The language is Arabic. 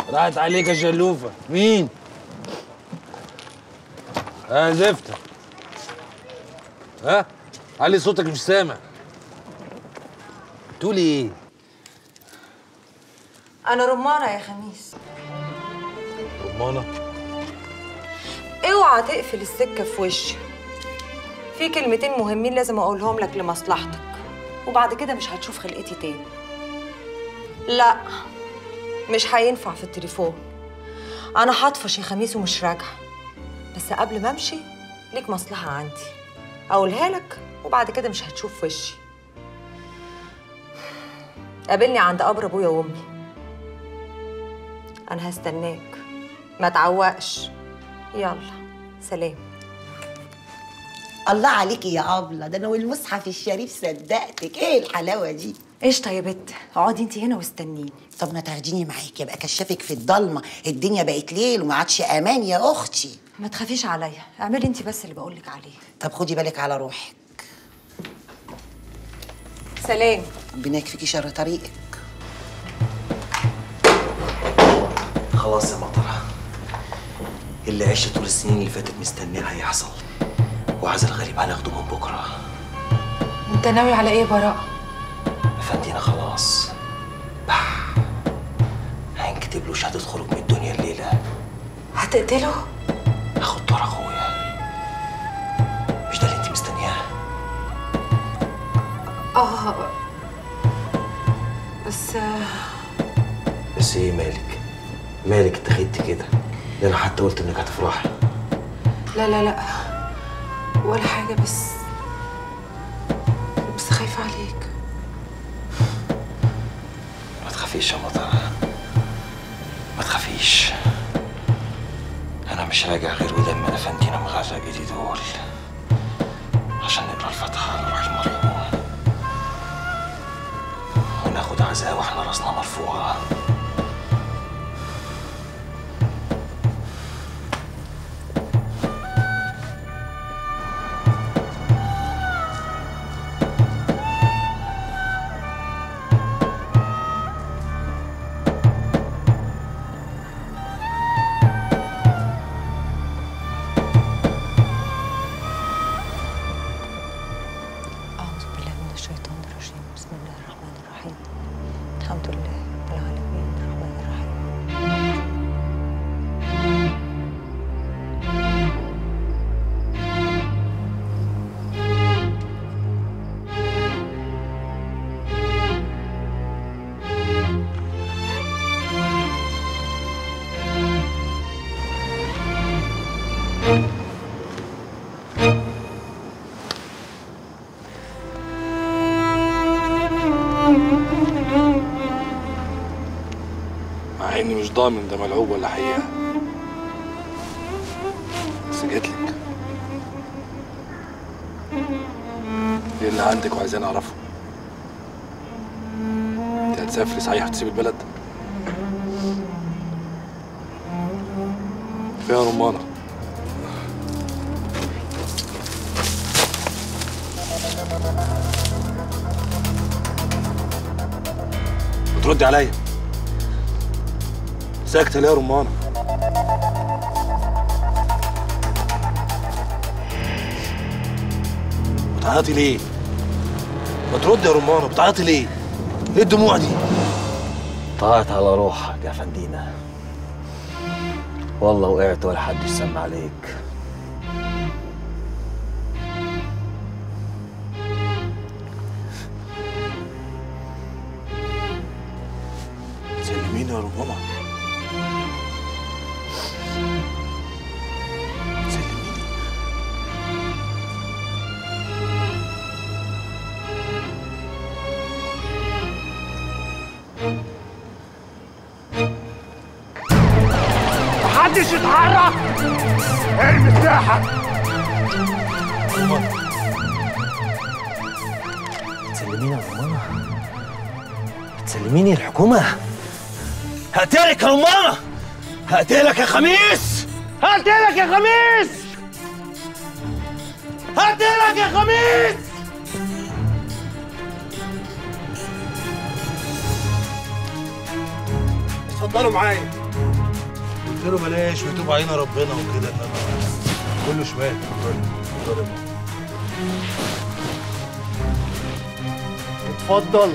راحت عليك يا شلوفه. مين؟ زفته. ها؟ علي صوتك مش سامع. تقولي ايه؟ انا رمانه يا خميس. رمانه؟ اوعى تقفل السكه في وشي. في كلمتين مهمين لازم اقولهم لك لمصلحتك، وبعد كده مش هتشوف خلقتي تاني. لا، مش هينفع في التليفون. انا هطفش يا خميس ومش راجعه، بس قبل ما امشي ليك مصلحه عندي اقولها لك، وبعد كده مش هتشوف وشي. قابلني عند قبر ابويا وامي. انا هستناك، ما تعوقش. يلا سلام. الله عليكي يا أبلة، ده أنا والمصحف الشريف صدقتك. إيه الحلاوة دي؟ قشطة يا بت، اقعدي انتي هنا واستنيني. طب ما تاخديني معاكي، يبقى كشافك في الضلمة، الدنيا بقت ليل وما عادش أمان يا أختي. ما تخافيش عليا، اعملي انتي بس اللي بقولك عليه. طب خدي بالك على روحك. سلام. ربنا يكفيكي شر طريقك. خلاص يا مطرة، اللي عشت طول السنين اللي فاتت مستنيه هيحصل، وعايز الغريب هناخده من بكره. انت ناوي على ايه يا براء؟ افندينا خلاص هنكتب له شهاده خروج من الدنيا الليله. هتقتله؟ هاخد دور اخويا، مش ده اللي انت مستنياه؟ بس ايه مالك؟ مالك اتخذتي كده؟ ده انا حتى قلت انك هتفرحي. لا ولا حاجة، بس خايفة عليك. ما تخافيش يا مطر، ما تخافيش. انا مش راجع غير ودم افندينا مغرق ايدي دول عشان نقرا الفاتحه على روح المرحوم وناخد عزاء واحنا راسنا مرفوعه. مع اني مش ضامن ده ملعوب ولا حقيقة، بس جيتلك. ايه اللي عندك وعايزين اعرفه؟ انت هتسافري صحيح وتسيب البلد؟ فيها رمانة. بتردي عليا ساكتة ليه يا رمانة؟ بتعيطي ليه؟ ما تردي يا رمانة، بتعيطي ليه؟ ايه الدموع دي؟ طلعت على روحك يا فندينا، والله وقعت ولا حد يسمع عليك. سلميني يا رمانة، سلميني. محدش يتحرك، ارمي سلاحك. تسلميني يا رمانة، تسلميني الحكومة. هقتلك يا رمانة، هقتلك يا خميس، هقتلك يا خميس، هقتلك يا خميس. اتفضلوا معايا. قلت له بلاش ويتوب علينا ربنا وكده، انما كله شمال. اتفضل. اتفضل.